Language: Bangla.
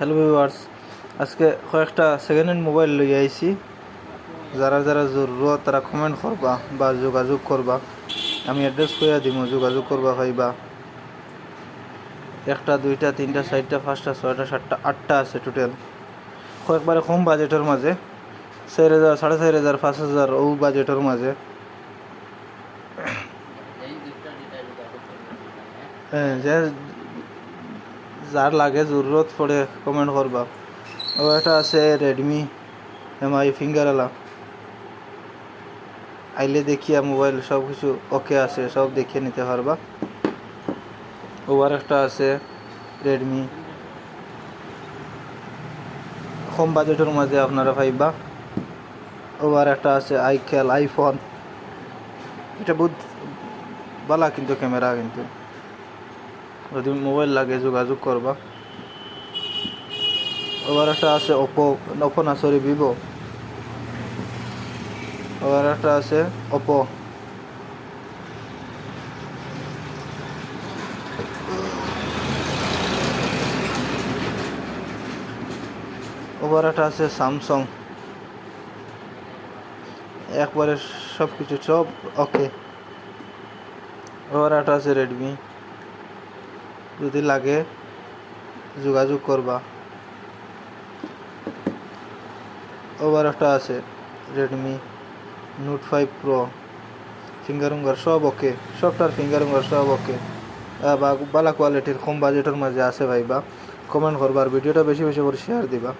হ্যালো ভিউয়ার্স, আজকে কয়েকটা সেকেন্ড হ্যান্ড মোবাইল লই আইছি। যারা যারা জরুরত তারা কমেন্ট করবা বা যোগাযোগ করবা। আমি অ্যাড্রেস কইয়া দিব, যোগাযোগ করবা পাইবা। একটা দুইটা তিনটা চারটা পাঁচটা ছয়টা সাতটা আটটা আছে টোটাল। কয়েকবারে কম বাজেটের মাঝে 4,000 4,500 5,000 ও বাজেটের মাঝে। হ্যাঁ, যে যার লাগে জরুরত পড়ে কমেন্ট করবা। ও একটা আছে রেডমি MI ফিঙ্গারওয়ালা। আইলে দেখিয়া মোবাইল সব কিছু ওকে আছে, সব দেখিয়ে নিতে পারবা। ওবার একটা আছে রেডমি, কম বাজেটের মাঝে আপনারা পাইবা। ওবার একটা আছে আইফোন, এটা বহুত ভালো কিন্তু ক্যামেরা, কিন্তু যদি মোবাইল লাগে যোগাযোগ করবা। ওবার একটা আছে ওপো না সরি ভিভো। ওবার একটা আছে ওপো। ওবার একটা আছে স্যামসাং। একবারে সব কিছু সব ওকে। ওবার একটা আছে রেডমি, যদি লাগে যোগাযোগ করবা। ওবার একটা আছে রেডমি নোট 5 প্রো, ফিঙ্গার সব ওকে, সবটার ফিঙ্গার সব ওকে। বা ভালো কোয়ালিটির কম বাজেটের মাঝে আছে ভাইবা। কমেন্ট করবা আর ভিডিওটা বেশি বেশি করে শেয়ার দিবা।